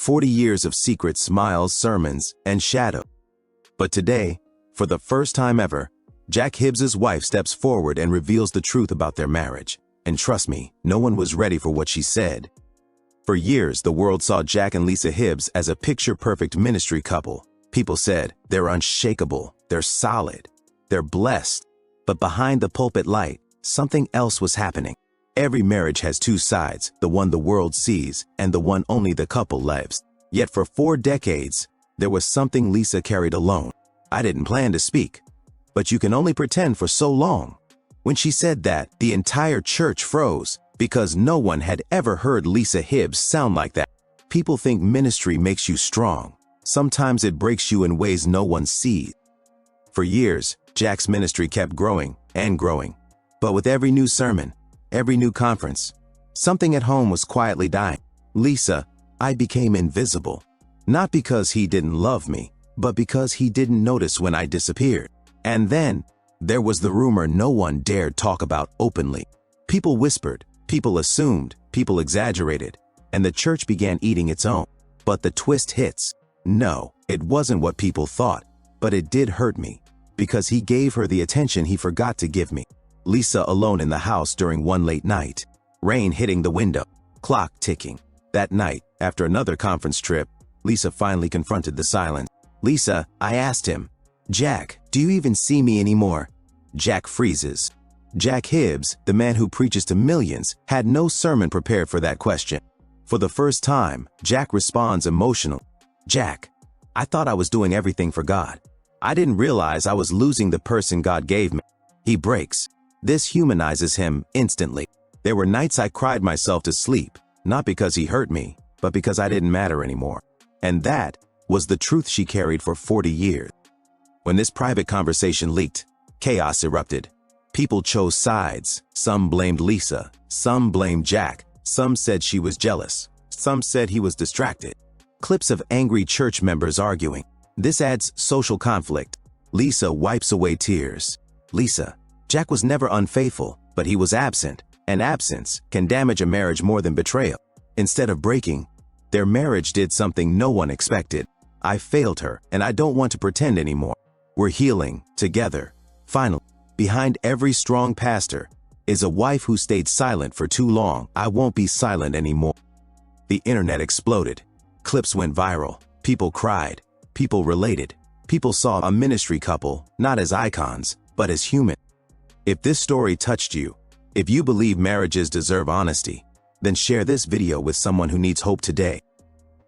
40 years of secrets, smiles, sermons, and shadow. But today, for the first time ever, Jack Hibbs' wife steps forward and reveals the truth about their marriage. And trust me, no one was ready for what she said. For years, the world saw Jack and Lisa Hibbs as a picture-perfect ministry couple. People said, they're unshakable, they're solid, they're blessed. But behind the pulpit light, something else was happening. Every marriage has two sides, the one the world sees and the one only the couple lives. Yet for 4 decades, there was something Lisa carried alone. I didn't plan to speak, but you can only pretend for so long. When she said that, the entire church froze, because no one had ever heard Lisa Hibbs sound like that. People think ministry makes you strong. Sometimes it breaks you in ways no one sees. For years, Jack's ministry kept growing and growing. But with every new sermon, every new conference, something at home was quietly dying. Lisa, I became invisible. Not because he didn't love me, but because he didn't notice when I disappeared. And then, there was the rumor no one dared talk about openly. People whispered, people assumed, people exaggerated, and the church began eating its own. But the twist hits. No, it wasn't what people thought, but it did hurt me, because he gave her the attention he forgot to give me. Lisa alone in the house during one late night. Rain hitting the window, clock ticking. That night, after another conference trip, Lisa finally confronted the silence. Lisa, I asked him, Jack, do you even see me anymore? Jack freezes. Jack Hibbs, the man who preaches to millions, had no sermon prepared for that question. For the first time, Jack responds emotionally. Jack, I thought I was doing everything for God. I didn't realize I was losing the person God gave me. He breaks. This humanizes him instantly. There were nights I cried myself to sleep, not because he hurt me, but because I didn't matter anymore. And that was the truth she carried for 40 years. When this private conversation leaked, chaos erupted. People chose sides. Some blamed Lisa, some blamed Jack, some said she was jealous, some said he was distracted. Clips of angry church members arguing. This adds social conflict. Lisa wipes away tears. Lisa, Jack was never unfaithful, but he was absent, and absence can damage a marriage more than betrayal. Instead of breaking, their marriage did something no one expected. I failed her, and I don't want to pretend anymore. We're healing, together. Finally, behind every strong pastor is a wife who stayed silent for too long. I won't be silent anymore. The internet exploded. Clips went viral. People cried. People related. People saw a ministry couple, not as icons, but as human. If this story touched you, if you believe marriages deserve honesty, then share this video with someone who needs hope today.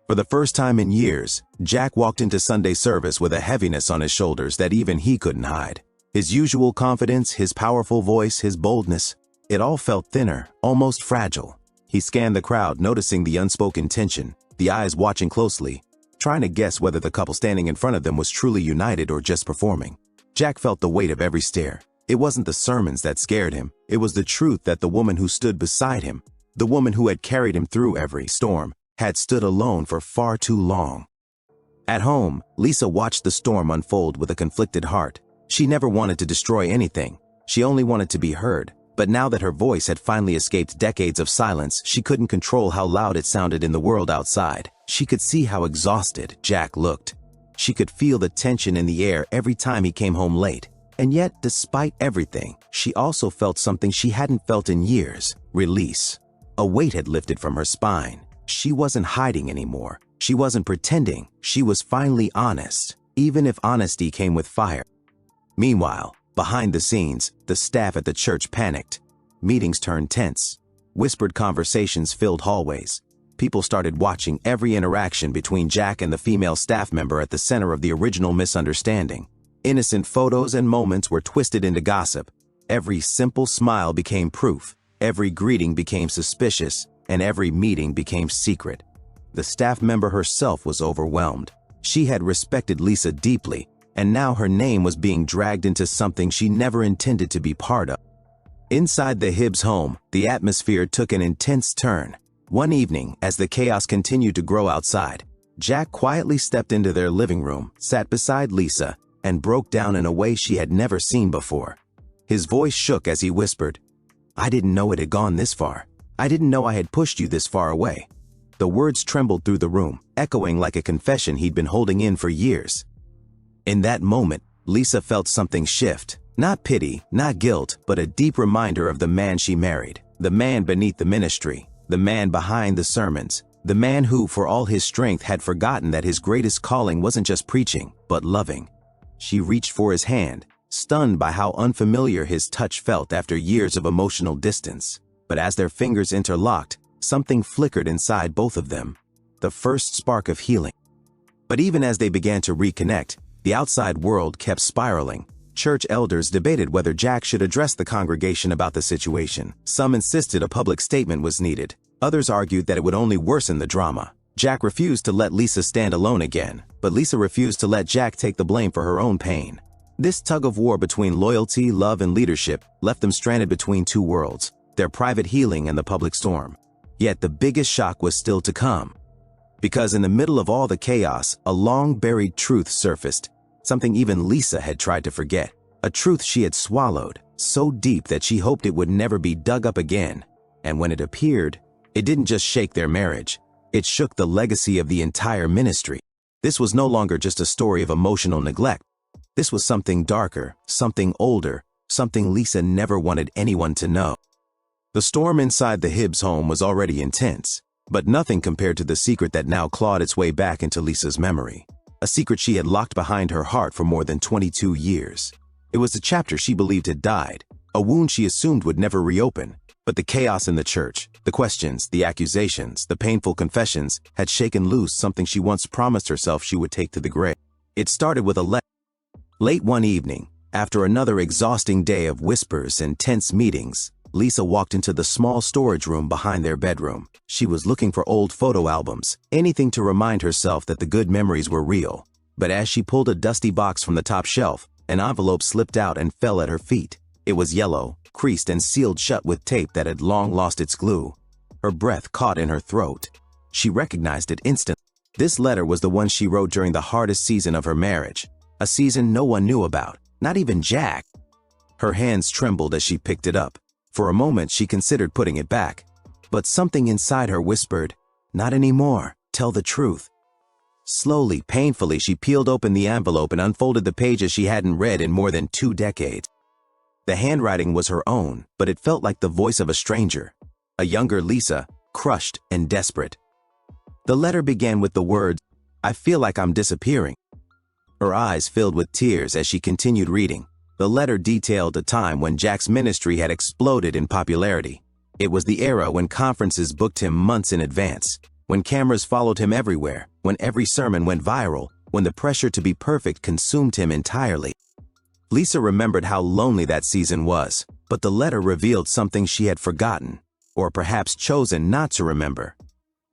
For the first time in years, Jack walked into Sunday service with a heaviness on his shoulders that even he couldn't hide. His usual confidence, his powerful voice, his boldness, it all felt thinner, almost fragile. He scanned the crowd, noticing the unspoken tension, the eyes watching closely, trying to guess whether the couple standing in front of them was truly united or just performing. Jack felt the weight of every stare. It wasn't the sermons that scared him, it was the truth that the woman who stood beside him, the woman who had carried him through every storm, had stood alone for far too long. At home, Lisa watched the storm unfold with a conflicted heart. She never wanted to destroy anything. She only wanted to be heard. But now that her voice had finally escaped decades of silence, she couldn't control how loud it sounded in the world outside. She could see how exhausted Jack looked. She could feel the tension in the air every time he came home late. And yet, despite everything, she also felt something she hadn't felt in years: release. A weight had lifted from her spine. She wasn't hiding anymore. She wasn't pretending. She was finally honest, even if honesty came with fire. Meanwhile, behind the scenes, the staff at the church panicked. Meetings turned tense. Whispered conversations filled hallways. People started watching every interaction between Jack and the female staff member at the center of the original misunderstanding. Innocent photos and moments were twisted into gossip. Every simple smile became proof. Every greeting became suspicious, and every meeting became secret. The staff member herself was overwhelmed. She had respected Lisa deeply, and now her name was being dragged into something she never intended to be part of. Inside the Hibbs home, the atmosphere took an intense turn. One evening, as the chaos continued to grow outside, Jack quietly stepped into their living room, sat beside Lisa, and broke down in a way she had never seen before. His voice shook as he whispered, "I didn't know it had gone this far. I didn't know I had pushed you this far away." The words trembled through the room, echoing like a confession he'd been holding in for years. In that moment, Lisa felt something shift. Not pity, not guilt, but a deep reminder of the man she married. The man beneath the ministry. The man behind the sermons. The man who, for all his strength, had forgotten that his greatest calling wasn't just preaching, but loving. She reached for his hand, stunned by how unfamiliar his touch felt after years of emotional distance. But as their fingers interlocked, something flickered inside both of them. The first spark of healing. But even as they began to reconnect, the outside world kept spiraling. Church elders debated whether Jack should address the congregation about the situation. Some insisted a public statement was needed. Others argued that it would only worsen the drama. Jack refused to let Lisa stand alone again, but Lisa refused to let Jack take the blame for her own pain. This tug-of-war between loyalty, love, and leadership left them stranded between two worlds, their private healing and the public storm. Yet the biggest shock was still to come. Because in the middle of all the chaos, a long-buried truth surfaced. Something even Lisa had tried to forget. A truth she had swallowed, so deep that she hoped it would never be dug up again. And when it appeared, it didn't just shake their marriage. It shook the legacy of the entire ministry. This was no longer just a story of emotional neglect. This was something darker, something older, something Lisa never wanted anyone to know. The storm inside the Hibbs home was already intense, but nothing compared to the secret that now clawed its way back into Lisa's memory. A secret she had locked behind her heart for more than 22 years. It was a chapter she believed had died, a wound she assumed would never reopen. But the chaos in the church, the questions, the accusations, the painful confessions, had shaken loose something she once promised herself she would take to the grave. It started with a letter. Late one evening, after another exhausting day of whispers and tense meetings, Lisa walked into the small storage room behind their bedroom. She was looking for old photo albums, anything to remind herself that the good memories were real. But as she pulled a dusty box from the top shelf, an envelope slipped out and fell at her feet. It was yellow, creased and sealed shut with tape that had long lost its glue. Her breath caught in her throat. She recognized it instantly. This letter was the one she wrote during the hardest season of her marriage. A season no one knew about, not even Jack. Her hands trembled as she picked it up. For a moment she considered putting it back. But something inside her whispered, "Not anymore, tell the truth." Slowly, painfully, she peeled open the envelope and unfolded the pages she hadn't read in more than 2 decades. The handwriting was her own, but it felt like the voice of a stranger. A younger Lisa, crushed and desperate. The letter began with the words, "I feel like I'm disappearing." Her eyes filled with tears as she continued reading. The letter detailed a time when Jack's ministry had exploded in popularity. It was the era when conferences booked him months in advance, when cameras followed him everywhere, when every sermon went viral, when the pressure to be perfect consumed him entirely. Lisa remembered how lonely that season was, but the letter revealed something she had forgotten, or perhaps chosen not to remember.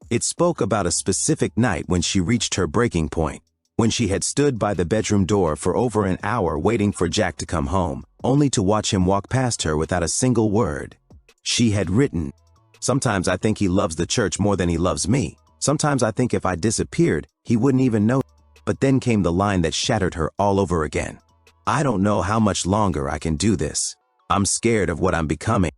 It spoke about a specific night when she reached her breaking point, when she had stood by the bedroom door for over an hour waiting for Jack to come home, only to watch him walk past her without a single word. She had written, "Sometimes I think he loves the church more than he loves me. Sometimes I think if I disappeared, he wouldn't even know." But then came the line that shattered her all over again. "I don't know how much longer I can do this. I'm scared of what I'm becoming."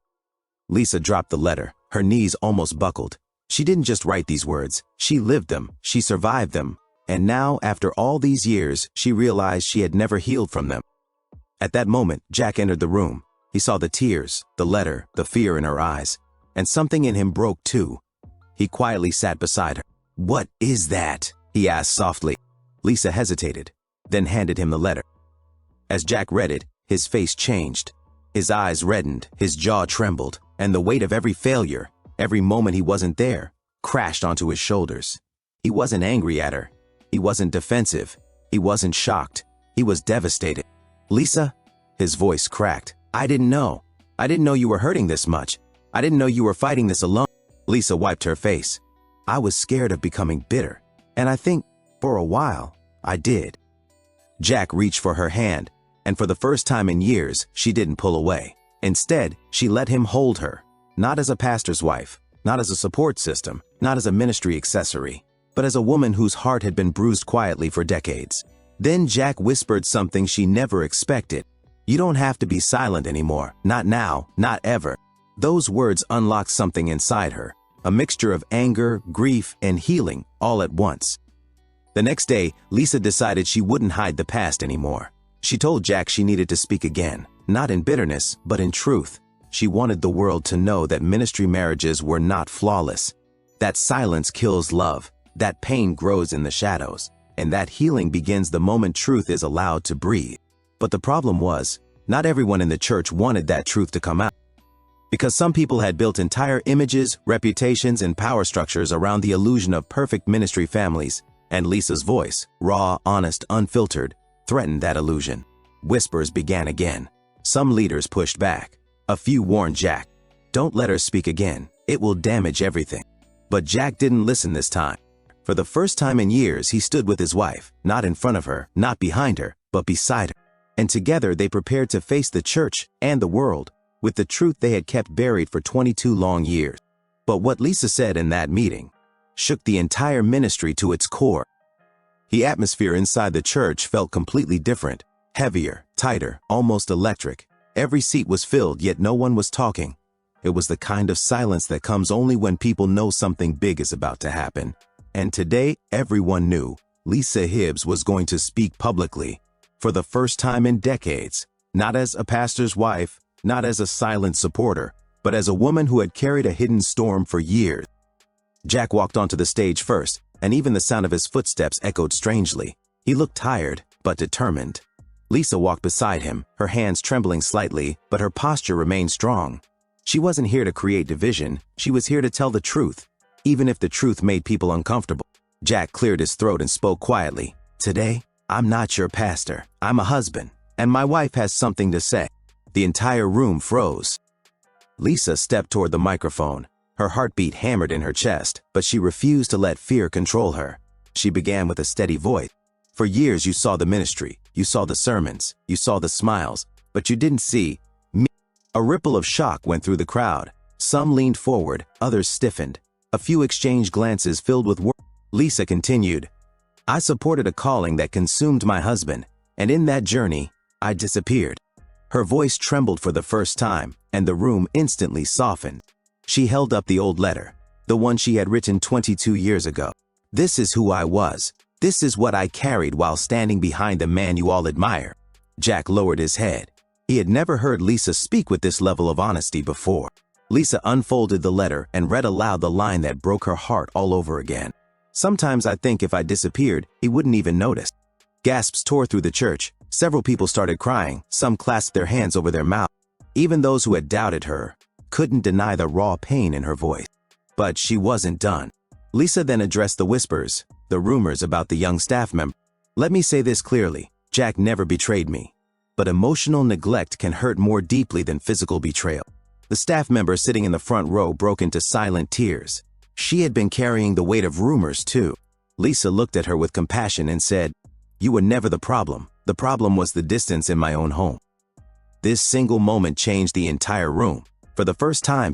Lisa dropped the letter. Her knees almost buckled. She didn't just write these words. She lived them. She survived them. And now, after all these years, she realized she had never healed from them. At that moment, Jack entered the room. He saw the tears, the letter, the fear in her eyes, and something in him broke too. He quietly sat beside her. "What is that?" he asked softly. Lisa hesitated, then handed him the letter. As Jack read it, his face changed. His eyes reddened, his jaw trembled, and the weight of every failure, every moment he wasn't there, crashed onto his shoulders. He wasn't angry at her. He wasn't defensive. He wasn't shocked. He was devastated. "Lisa?" His voice cracked. "I didn't know. I didn't know you were hurting this much. I didn't know you were fighting this alone." Lisa wiped her face. "I was scared of becoming bitter. And I think, for a while, I did." Jack reached for her hand, and for the first time in years, she didn't pull away. Instead, she let him hold her, not as a pastor's wife, not as a support system, not as a ministry accessory, but as a woman whose heart had been bruised quietly for decades. Then Jack whispered something she never expected. "You don't have to be silent anymore. Not now, not ever." Those words unlocked something inside her. a mixture of anger, grief, and healing all at once. The next day, Lisa decided she wouldn't hide the past anymore. She told Jack she needed to speak again, not in bitterness, but in truth. She wanted the world to know that ministry marriages were not flawless, that silence kills love, that pain grows in the shadows, and that healing begins the moment truth is allowed to breathe. But the problem was, not everyone in the church wanted that truth to come out. Because some people had built entire images, reputations, and power structures around the illusion of perfect ministry families, and Lisa's voice, raw, honest, unfiltered, threatened that illusion. Whispers began again. Some leaders pushed back. A few warned Jack, "Don't let her speak again, it will damage everything." But Jack didn't listen this time. For the first time in years, he stood with his wife, not in front of her, not behind her, but beside her. And together they prepared to face the church and the world with the truth they had kept buried for 22 long years. But what Lisa said in that meeting shook the entire ministry to its core. The atmosphere inside the church felt completely different, heavier, tighter, almost electric. Every seat was filled, yet no one was talking. It was the kind of silence that comes only when people know something big is about to happen. And today, everyone knew Lisa Hibbs was going to speak publicly, for the first time in decades, not as a pastor's wife, not as a silent supporter, but as a woman who had carried a hidden storm for years. Jack walked onto the stage first, and even the sound of his footsteps echoed strangely. He looked tired, but determined. Lisa walked beside him, her hands trembling slightly, but her posture remained strong. She wasn't here to create division, she was here to tell the truth, even if the truth made people uncomfortable. Jack cleared his throat and spoke quietly. "Today, I'm not your pastor, I'm a husband, and my wife has something to say." The entire room froze. Lisa stepped toward the microphone. Her heartbeat hammered in her chest, but she refused to let fear control her. She began with a steady voice. "For years you saw the ministry, you saw the sermons, you saw the smiles, but you didn't see me." A ripple of shock went through the crowd. Some leaned forward, others stiffened. A few exchanged glances filled with worry. Lisa continued, "I supported a calling that consumed my husband, and in that journey, I disappeared." Her voice trembled for the first time, and the room instantly softened. She held up the old letter, the one she had written 22 years ago. "This is who I was. This is what I carried while standing behind the man you all admire." Jack lowered his head. He had never heard Lisa speak with this level of honesty before. Lisa unfolded the letter and read aloud the line that broke her heart all over again. "Sometimes I think if I disappeared, he wouldn't even notice." Gasps tore through the church. Several people started crying, some clasped their hands over their mouths. Even those who had doubted her couldn't deny the raw pain in her voice. But she wasn't done. Lisa then addressed the whispers, the rumors about the young staff member. "Let me say this clearly, Jack never betrayed me. But emotional neglect can hurt more deeply than physical betrayal." The staff member sitting in the front row broke into silent tears. She had been carrying the weight of rumors too. Lisa looked at her with compassion and said, "You were never the problem. The problem was the distance in my own home." This single moment changed the entire room. For the first time,